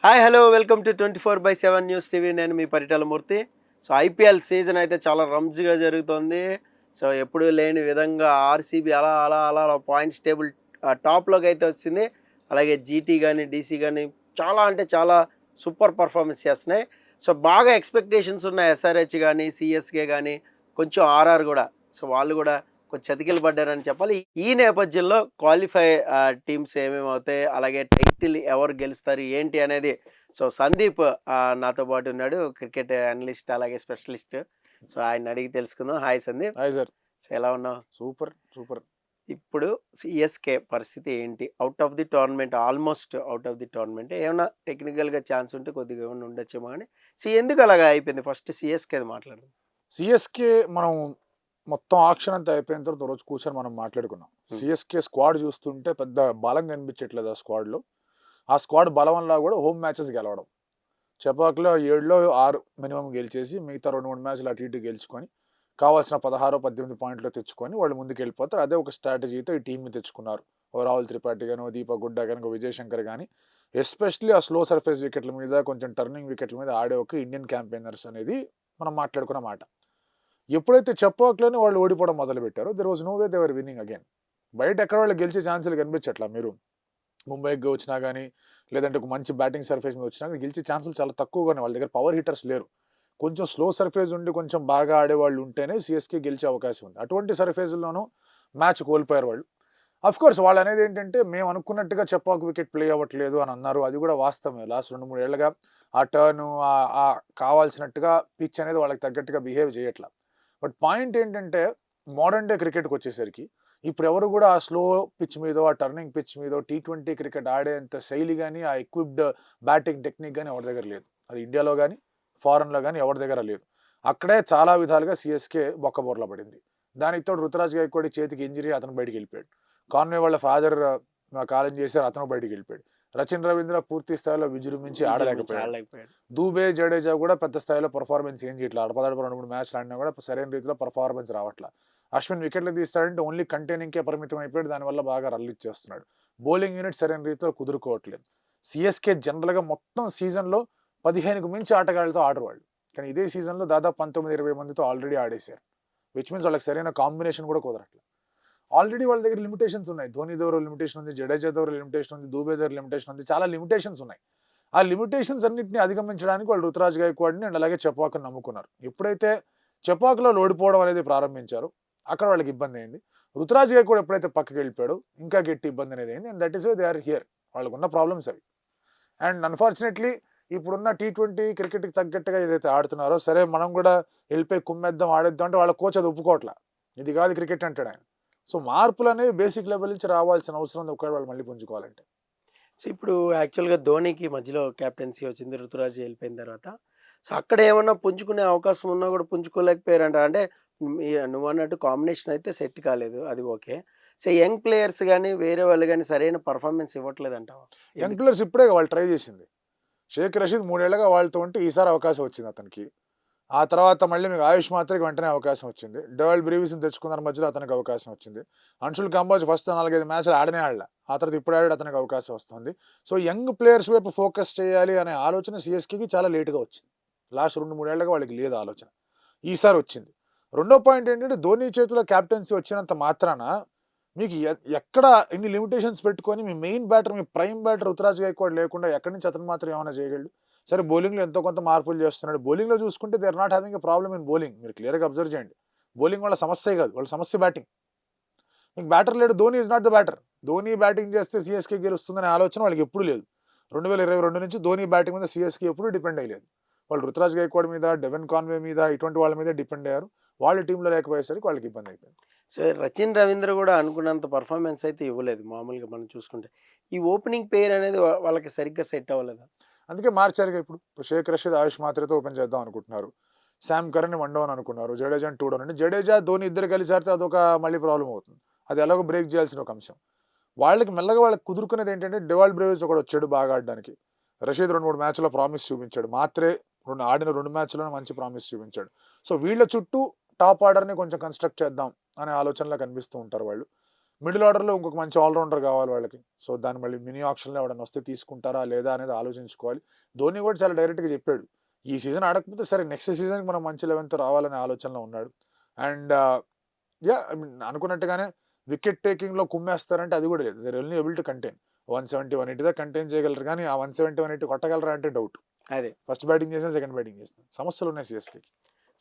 Hi hello welcome to 24/7 news TV. నేను మీ పరిటాల మూర్తి. So IPL season అయితే చాలా రంజుగా జరుగుతుంది. సో ఎప్పుడూ లేని విధంగా ఆర్సీబీ అలా పాయింట్స్ టేబుల్ టాప్లోకి అయితే వచ్చింది. అలాగే జీటీ కానీ డీసీ కానీ చాలా అంటే చాలా సూపర్ పర్ఫార్మెన్స్ చేస్తున్నాయి. సో బాగా ఎక్స్పెక్టేషన్స్ ఉన్నాయి ఎస్ఆర్హెచ్ కానీ సిఎస్కే కానీ కొంచెం ఆర్ఆర్ కూడా. సో వాళ్ళు కూడా కొంచెం చతికిలు పడ్డారని చెప్పాలి. ఈ నేపథ్యంలో క్వాలిఫై టీమ్స్ ఏమేమి అవుతాయి, అలాగే టైటిల్ ఎవరు గెలుస్తారు ఏంటి అనేది సో సందీప్ నాతో పాటు ఉన్నాడు, క్రికెట్ అనలిస్ట్ అలాగే స్పెషలిస్ట్. సో ఆయన అడిగి తెలుసుకుందాం. Hi Sandeep. Hi sir. So ఎలా ఉన్నావు? Super super. ఇప్పుడు సిఎస్కే పరిస్థితి ఏంటి? Out of the tournament, almost out of the tournament. ఏమన్నా టెక్నికల్గా ఛాన్స్ ఉంటే కొద్దిగా ఏమన్నా ఉండొచ్చేమో కానీ సో ఎందుకు అలాగా అయిపోయింది? ఫస్ట్ సిఎస్కే మాట్లాడదాం. సిఎస్కే మనం మొత్తం ఆక్షన్ అంతా అయిపోయిన తర్వాత రోజు కూర్చొని మనం మాట్లాడుకున్నాం. సిఎస్కే స్క్వాడ్ చూస్తుంటే పెద్ద బలం కనిపించట్లేదు ఆ స్క్వాడ్లో. ఆ స్క్వాడ్ బలం వల్ల కూడా హోమ్ మ్యాచెస్ గెలవడం, చపాక్లో 7లో 6 మినిమం గెలిచేసి మిగతా 2-3 మ్యాచ్లు అటు ఇటు గెలుచుకొని కావాల్సిన 16-18 పాయింట్లు తెచ్చుకొని వాళ్ళు ముందుకు వెళ్ళిపోతారు. అదే ఒక స్ట్రాటజీతో ఈ టీంని తెచ్చుకున్నారు. ఓ రాహుల్ త్రిపాఠి కానీ, ఓ దీపక్ గుడ్డా కానీ, ఓ విజయ్ శంకర్ కానీ, ఎస్పెషల్లీ ఆ స్లో సర్ఫేస్ వికెట్ల మీద, కొంచెం టర్నింగ్ వికెట్ల మీద ఆడే ఒక ఇండియన్ క్యాంపెయినర్స్ అనేది మనం మాట్లాడుకున్న మాట. ఎప్పుడైతే చెప్పాకలోనే వాళ్ళు ఓడిపోవడం మొదలుపెట్టారో there was no way they were winning again. బయట ఎక్కడ వాళ్ళు గెలిచే ఛాన్సులు కనిపించట్లా. మీరు ముంబైకి వచ్చినా కానీ, లేదంటే ఒక మంచి బ్యాటింగ్ సర్ఫేస్ మీద వచ్చినా కానీ గెలిచే ఛాన్సులు చాలా తక్కువగానే. వాళ్ళ దగ్గర పవర్ హిట్టర్స్ లేరు. కొంచెం స్లో సర్ఫేస్ ఉండి కొంచెం బాగా ఆడేవాళ్ళు ఉంటేనే సిఎస్కే గెలిచే అవకాశం ఉంది. అటువంటి సర్ఫేజ్లోనూ మ్యాచ్ కోల్పోయారు వాళ్ళు. కోర్స్ వాళ్ళు అనేది ఏంటంటే, మేము అనుకున్నట్టుగా చెప్పాకు వికెట్ ప్లే అవ్వట్లేదు అని అన్నారు. అది కూడా వాస్తవమే. లాస్ట్ 2-3 ఏళ్ళగా ఆ టర్ను కావాల్సినట్టుగా పిచ్ అనేది వాళ్ళకి తగ్గట్టుగా బిహేవ్ చేయట్లా. బట్ పాయింట్ ఏంటంటే, మోడర్న్ డే క్రికెట్కి వచ్చేసరికి ఇప్పుడు ఎవరు కూడా ఆ స్లో పిచ్ మీదో, ఆ టర్నింగ్ పిచ్ మీదో టీ20 క్రికెట్ ఆడేంత శైలి కానీ, ఆ ఎక్విప్డ్ బ్యాటింగ్ టెక్నిక్ కానీ ఎవరి దగ్గర లేదు. అది ఇండియాలో కానీ ఫారెన్లో కానీ ఎవరి దగ్గర లేదు. అక్కడే చాలా విధాలుగా సిఎస్కే బొక్కబోర్ల పడింది. దానికి తోడు రుతురాజ్ గైక్వాడ్ చేతికి ఇంజరీ, అతను బయటికి వెళ్ళిపోయాడు. కాన్వే వాళ్ళ ఫాదర్ కాలం చేశారు, అతను బయటికి వెళ్ళిపోయాడు. రచిన్ రవీంద్ర పూర్తి స్థాయిలో విజృంభించి ఆడలేకపోయాడు. దూబే, జడేజా కూడా పెద్ద స్థాయిలో పర్ఫార్మెన్స్ ఏం చేయట్లా. 2-3 మ్యాచ్లు ఆడినా కూడా సరైన రీతిలో పర్ఫార్మెన్స్ రావట్లా. అశ్విన్ వికెట్లు తీస్తాడంటే ఓన్లీ కంటైనింగ్కే పరిమితం అయిపోయాడు. దానివల్ల బాగా రన్లు ఇచ్చేస్తున్నాడు. బౌలింగ్ యూనిట్ సరైన రీతిలో కుదురుకోవట్లేదు. సిఎస్కే జనరల్గా మొత్తం సీజన్లో 15కు మించి ఆటగాళ్లతో ఆడరు వాళ్ళు. కానీ ఇదే సీజన్లో దాదాపు 19-20 మందితో ఆల్రెడీ ఆడేశారు. విచ్ మీన్స్ వాళ్ళకి సరైన కాంబినేషన్ కూడా కుదరట్లేదు. ఆల్రెడీ వాళ్ళ దగ్గర లిమిటేషన్స్ ఉన్నాయి. ధోని దగ్గర లిమిటేషన్ ఉంది, జడేజా దగ్గర లిమిటేషన్ ఉంది, దూబే దగ్గర లిమిటేషన్ ఉంది. చాలా లిమిటేషన్స్ ఉన్నాయి. ఆ లిమిటేషన్స్ అన్నింటినీ అధిగమించడానికి వాళ్ళు రుతురాజ్ గైక్వాడ్ని అండ్ అలాగే చెపాక్ని నమ్ముకున్నారు. ఎప్పుడైతే చెపాక్లో ఓడిపోవడం అనేది ప్రారంభించారు, అక్కడ వాళ్ళకి ఇబ్బంది అయింది. రుతురాజ్ గైక్వాడ్ ఎప్పుడైతే పక్కకి వెళ్ళిపోయాడు, ఇంకా గట్టి ఇబ్బంది అనేది అయింది. And that is why they are here. వాళ్ళకున్న ప్రాబ్లమ్స్ అవి. అండ్ అన్ఫార్చునేట్లీ ఇప్పుడున్న టీ20 క్రికెట్కి తగ్గట్టుగా ఏదైతే ఆడుతున్నారో, సరే మనం కూడా వెళ్ళిపోయి కుమ్మేద్దాం, ఆడేద్దాం అంటే వాళ్ళ కోచ్ అది ఒప్పుకోవట్లా. ఇది కాదు క్రికెట్ అంటాడు ఆయన. సో మార్పులు అనేవి బేసిక్ లెవెల్ నుంచి రావాల్సిన అవసరం ఉంది ఒకవేళ వాళ్ళు మళ్ళీ పుంజుకోవాలంటే. సో ఇప్పుడు యాక్చువల్గా ధోనికి మధ్యలో కెప్టెన్సీ వచ్చింది, రుతురాజ్ వెళ్ళిపోయిన తర్వాత. సో అక్కడ ఏమన్నా పుంజుకునే అవకాశం ఉన్నా కూడా పుంజుకోలేకపోయారంట. అంటే నువ్వు అన్నట్టు కాంబినేషన్ అయితే సెట్ కాలేదు, అది ఓకే. సో యంగ్ ప్లేయర్స్ కానీ వేరే వాళ్ళు కానీ సరైన పర్ఫార్మెన్స్ ఇవ్వట్లేదంటావా? యంగ్ ప్లేయర్స్ ఇప్పుడే వాళ్ళు ట్రై చేసింది. షేక్ రషీద్ 3 ఏళ్ళగా వాళ్ళతో ఉంటే ఈసారి అవకాశం వచ్చింది అతనికి. ఆ తర్వాత మళ్ళీ మీకు ఆయుష్ మాత్రకి వెంటనే అవకాశం వచ్చింది. డెవల్ బ్రీవిస్ని తెచ్చుకున్న మధ్యలో అతనికి అవకాశం వచ్చింది. అంశుల్ కంబోజ్ ఫస్ట్ 4-5 మ్యాచ్లు ఆడనే ఆడలే. ఆ తర్వాత ఇప్పుడు ఆడాడు, అతనికి అవకాశం వస్తుంది. సో యంగ్ ప్లేయర్స్ వైపు ఫోకస్ చేయాలి అనే ఆలోచన సిఎస్కేకి చాలా లేటుగా వచ్చింది. లాస్ట్ 2-3 ఏళ్ళగా వాళ్ళకి లేదు ఆలోచన. ఈసారి వచ్చింది. రెండో పాయింట్ ఏంటంటే, ధోని చేతిలో క్యాప్టెన్సీ వచ్చినంత మాత్రాన మీకు ఎక్కడ ఇన్ని లిమిటేషన్స్ పెట్టుకొని మీ మెయిన్ బ్యాటర్, మీ ప్రైమ్ బ్యాటర్ రుతురాజ్ గైక్వాడ్ లేకుండా ఎక్కడి నుంచి అతను మాత్రం ఏమైనా చేయగలడు? సరే, బౌలింగ్లో ఎంతో కొంత మార్పులు చేస్తున్నాడు. బౌలింగ్లో చూసుకుంటే they are not having a problem in bowling. మీరు క్లియర్గా అబ్జర్వ్ చేయండి. బౌలింగ్ వాళ్ళ సమస్యే కాదు, వాళ్ళ సమస్య బ్యాటింగ్. మీకు బ్యాటర్ లేడు. Dhoni is not the batter. Dhoni batting చేస్తే సిఎస్కే గెలుస్తుందనే ఆలోచన వాళ్ళకి ఎప్పుడు లేదు. 2022 నుంచి ధోని బ్యాటింగ్ మీద సిఎస్కే ఎప్పుడు డిపెండ్ అయ్యలేదు. వాళ్ళు రుతురాజ్ గైక్వాడ్ మీద, డెవెన్ కాన్వే మీద, ఇటువంటి వాళ్ళ మీద డిపెండ్ అయ్యారు. వాళ్ళ టీంలో లేకపోయేసరికి వాళ్ళకి ఇబ్బంది అయిపోయింది. సో రచిన్ రవీంద్ర కూడా అనుకున్నంత పర్ఫార్మెన్స్ అయితే ఇవ్వలేదు. మామూలుగా మనం చూసుకుంటే ఈ ఓపెనింగ్ పేర్ అనేది వాళ్ళకి సరిగ్గా సెట్ అవ్వలేదు. అందుకే మార్చారుగా. ఇప్పుడు షేక్ రషీద్, ఆయుష్ మాత్రతో ఓపెన్ చేద్దాం అనుకుంటున్నారు. శామ్ కరణ్ 1 డౌన్ అనుకున్నారు. జడేజా 2 డౌన్ అంటే జడేజా ధోని ఇద్దరు కలిసి ఆడితే అదొక మళ్ళీ ప్రాబ్లం అవుతుంది. అది ఎలాగో బ్రేక్ చేయాల్సిన ఒక అంశం. వాళ్ళకి మెల్లగా వాళ్ళకి కుదురుకునేది ఏంటంటే, డెవాల్ బ్రేవిస్ ఒకడు వచ్చాడు బాగా ఆడడానికి. రషీద్ 2-3 మ్యాచ్లో ప్రామిస్ చూపించాడు. మాత్రే ఆడిన 2 మ్యాచ్లోనే మంచి ప్రామిస్ చూపించాడు. సో వీళ్ళ చుట్టూ టాప్ ఆర్డర్ని కొంచెం కన్స్ట్రక్ట్ చేద్దాం అనే ఆలోచనలో కనిపిస్తూ ఉంటారు వాళ్ళు. మిడిల్ ఆర్డర్లో ఇంకొక మంచి ఆల్రౌండర్ కావాలి వాళ్ళకి. సో దాన్ని మళ్ళీ మినీ ఆప్షన్లో ఎవడన్నా వస్తే తీసుకుంటారా లేదా అనేది ఆలోచించుకోవాలి. ధోని కూడా చాలా డైరెక్ట్గా చెప్పాడు, ఈ సీజన్ ఆడకపోతే సరే నెక్స్ట్ సీజన్కి మనం మంచి లెవెన్తో రావాలనే ఆలోచనలో ఉన్నాడు. అండ్ యా ఐ మీన్ అనుకున్నట్టుగానే వికెట్ టేకింగ్లో కుమ్మేస్తారంటే అది కూడా లేదు. They only able to contain 170, 180 దా కంటైన్ చేయగలరు, కానీ ఆ 170, 180 కొట్టగలరా అంటే డౌట్. అదే ఫస్ట్ బ్యాటింగ్ చేసిన సెకండ్ బ్యాటింగ్ చేసిన సమస్యలు ఉన్నాయి సిఎస్కేకి.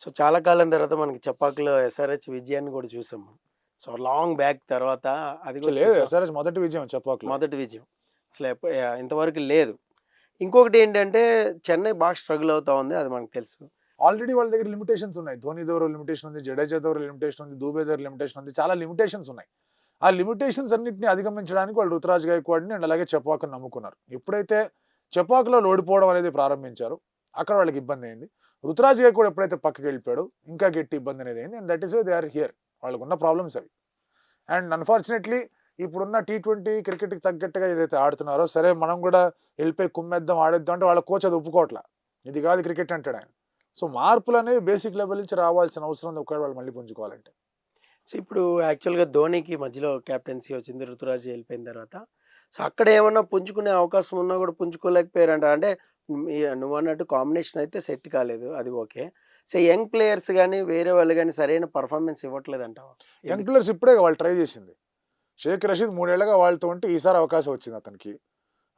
సో చాలా కాలం తర్వాత మనకి చపాకులో ఎస్ఆర్హెచ్ విజయాన్ని కూడా చూసాం మనం. సో లాంగ్ బ్యాక్ తర్వాత అది కూడా లేదు చూసాం. ఎస్ఆర్హెచ్ మొదటి విజయం చెప్పాక. మొదటి విజయం అసలు ఇంతవరకు లేదు. ఇంకొకటి ఏంటంటే చెన్నై బాగా స్ట్రగుల్ అవుతా ఉంది, అది మనకు తెలుసు. ఆల్రెడీ వాళ్ళ దగ్గర లిమిటేషన్స్ ఉన్నాయి. ధోని దగ్గర లిమిటేషన్ ఉంది, జడేజా దగ్గర లిమిటేషన్ ఉంది, దూబే దగ్గర లిమిటేషన్ ఉంది, చాలా లిమిటేషన్స్ ఉన్నాయి. ఆ లిమిటేషన్స్ అన్నింటినీ అధిగమించడానికి వాళ్ళు రుతురాజ్ గైక్వాడ్ని అండ్ అలాగే చెపాక్ని నమ్ముకున్నారు. ఎప్పుడైతే చెపాక్లో ఓడిపోవడం అనేది ప్రారంభించారో అక్కడ వాళ్ళకి ఇబ్బంది అయింది. రుతురాజ్ గైక్వాడ్ ఎప్పుడైతే పక్కకి వెళ్ళిపోయాడో ఇంకా గట్టి ఇబ్బంది అనేది అయింది. And that is why they are here. వాళ్ళకు ఉన్న ప్రాబ్లమ్స్ అవి. అండ్ అన్ఫార్చునేట్లీ ఇప్పుడున్న T20 క్రికెట్కి తగ్గట్టుగా ఏదైతే ఆడుతున్నారో, సరే మనం కూడా వెళ్ళిపోయి కుమ్మేద్దాం ఆడేద్దాం అంటే వాళ్ళ కోచ్ అది ఒప్పుకోవట్లా. ఇది కాదు క్రికెట్ అంటాడు ఆయన. సో మార్పులు అనేవి బేసిక్ లెవెల్ నుంచి రావాల్సిన అవసరం ఉంది ఒకవేళ వాళ్ళు మళ్ళీ పుంజుకోవాలంటే. సో ఇప్పుడు యాక్చువల్గా ధోనికి మధ్యలో కెప్టెన్సీ వచ్చింది, రుతురాజ్ వెళ్ళిపోయిన తర్వాత. సో అక్కడ ఏమన్నా పుంజుకునే అవకాశం ఉన్నా కూడా పుంజుకోలేకపోయారంట. అంటే నువ్వు అన్నట్టు కాంబినేషన్ అయితే సెట్ కాలేదు, అది ఓకే. సో యంగ్ ప్లేయర్స్ కానీ వేరే వాళ్ళు కానీ సరైన పర్ఫార్మెన్స్ ఇవ్వట్లేదు అంటావా? యంగ్ ప్లేయర్స్ ఇప్పుడే వాళ్ళు ట్రై చేసింది. షేక్ రషీద్ 3 ఏళ్లుగా వాళ్ళతో ఉంటే ఈసారి అవకాశం వచ్చింది అతనికి.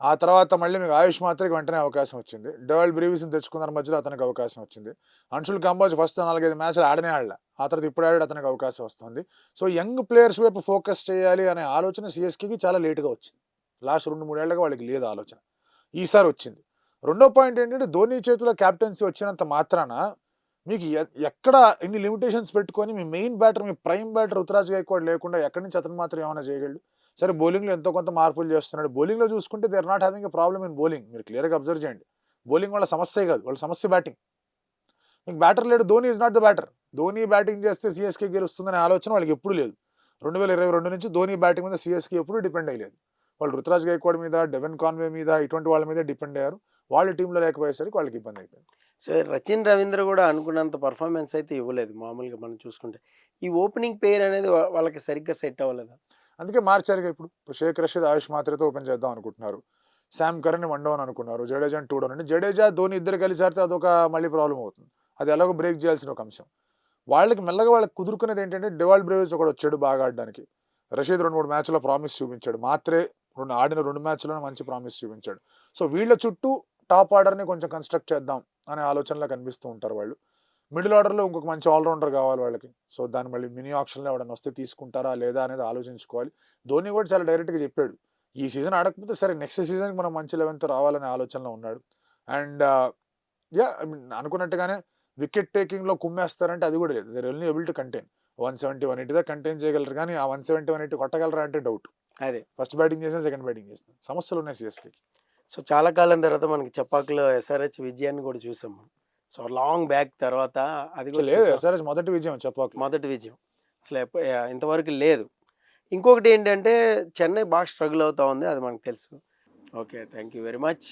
ఆ తర్వాత మళ్ళీ మీకు ఆయుష్ మాత్రకి వెంటనే అవకాశం వచ్చింది. డెవల్ బ్రీవిస్ని తెచ్చుకున్న మధ్యలో అతనికి అవకాశం వచ్చింది. అంశుల్ కంబాజ్ ఫస్ట్ 4-5 మ్యాచ్లు ఆడనే ఆడలే, ఆ తర్వాత ఇప్పుడు ఆడాడు, అతనికి అవకాశం వస్తుంది. సో యంగ్ ప్లేయర్స్ వైపు ఫోకస్ చేయాలి అనే ఆలోచన సిఎస్కేకి చాలా లేట్గా వచ్చింది. లాస్ట్ 2-3 ఏళ్లుగా వాళ్ళకి లేదు ఆలోచన, ఈసారి వచ్చింది. రెండో పాయింట్ ఏంటంటే ధోని చేతిలో క్యాప్టెన్సీ వచ్చినంత మాత్రాన మీకు ఎక్కడ ఇన్ని లిమిటేషన్స్ పెట్టుకొని మీ మెయిన్ బ్యాటర్, మీ ప్రైమ్ బ్యాటర్ రుతురాజ్ గైక్వాడ్ లేకుండా ఎక్కడి నుంచి అతను మాత్రం ఏమైనా చేయగలడు? సరే బౌలింగ్లో ఎంతో కొంత మార్పులు చేస్తున్నాడు. బౌలింగ్లో చూసుకుంటే they are not having a problem in bowling. మీరు క్లియర్గా అబ్జర్వ్ చేయండి. బౌలింగ్ వాళ్ళ సమస్యే కాదు, వాళ్ళ సమస్య బ్యాటింగ్. మీకు బ్యాటర్ లేడు, Dhoni is not the batter. Dhoni batting చేస్తే సిఎస్కే గెలుస్తుందనే ఆలోచన వాళ్ళకి ఎప్పుడు లేదు. 2022 నుంచి ధోని బ్యాటింగ్ మీద సిఎస్కే ఎప్పుడు డిపెండ్ అయ్యలేదు. వాళ్ళు రుతురాజ్ గైక్వాడ్ మీద, డెవెన్ కాన్వే మీద, ఇటువంటి వాళ్ళ మీద డిపెండ్ అయ్యారు. వాళ్ళ టీంలో లేకపోయేసరికి వాళ్ళకి ఇబ్బంది అయిపోయింది. సో రచిన్ రవీంద్ర కూడా అనుకున్నంత పర్ఫార్మెన్స్ అయితే ఇవ్వలేదు మామూలుగా మనం చూసుకుంటే. ఈ ఓపెనింగ్ పేర్ అనేది వాళ్ళకి సరిగ్గా సెట్ అవ్వలేదు. అందుకే మార్చారుగా. ఇప్పుడు షేక్ రషీద్, ఆయుష్ మాత్రతో ఓపెన్ చేద్దాం అనుకుంటున్నారు. శామ్ కర్ని 1 డౌన్ అనుకున్నారు, జడేజాని 2 డౌన్. అంటే జడేజా ధోని ఇద్దరు కలిసి ఆడితే అదొక మళ్ళీ ప్రాబ్లం అవుతుంది. అది ఎలాగో బ్రేక్ చేయాల్సిన ఒక అంశం. వాళ్ళకి మెల్లగా వాళ్ళకి కుదురుకునేది ఏంటంటే డెవాల్ బ్రేవిస్ ఒకడు వచ్చాడు బాగా ఆడడానికి. రషీద్ 2-3 మ్యాచ్లో ప్రామిస్ చూపించాడు. మాత్రే ఆడిన 2 మ్యాచ్లోనే మంచి ప్రామిస్ చూపించాడు. సో వీళ్ళ చుట్టూ టాప్ ఆర్డర్ని కొంచెం కన్స్ట్రక్ట్ చేద్దాం అనే ఆలోచనలో కనిపిస్తూ ఉంటారు వాళ్ళు. మిడిల్ ఆర్డర్లో ఇంకొక మంచి ఆల్రౌండర్ కావాలి వాళ్ళకి. సో దాన్ని మళ్ళీ మినీ ఆప్షన్లో ఎవడన్నా వస్తే తీసుకుంటారా లేదా అనేది ఆలోచించుకోవాలి. ధోని కూడా చాలా డైరెక్ట్గా చెప్పాడు, ఈ సీజన్ ఆడకపోతే సరే నెక్స్ట్ సీజన్కి మనం మంచి లెవెన్తో రావాలనే ఆలోచనలో ఉన్నాడు. అండ్ యా ఐ మీన్ అనుకున్నట్టుగానే వికెట్ టేకింగ్లో కుమ్మేస్తారంటే అది కూడా లేదు. They only able to contain 170, 180 దా కంటైన్ చేయగలరు, కానీ ఆ 170, 180 కొట్టగలరా అంటే డౌట్. అదే ఫస్ట్ బ్యాటింగ్ చేసిన సెకండ్ బ్యాటింగ్ చేసిన సమస్యలు ఉన్నాయి సిఎస్కేకి. సో చాలా కాలం తర్వాత మనకి చపాకులో ఎస్ఆర్హెచ్ విజయాన్ని కూడా చూసాం మనం. సో లాంగ్ బ్యాక్ తర్వాత అది కూడా లేదు చూసాం. ఎస్ఆర్హెచ్ మొదటి విజయం చెప్పాక. మొదటి విజయం అసలు ఇంతవరకు లేదు. ఇంకొకటి ఏంటంటే చెన్నై బాగా స్ట్రగుల్ అవుతా ఉంది, అది మనకు తెలుసు. Okay, thank you very much.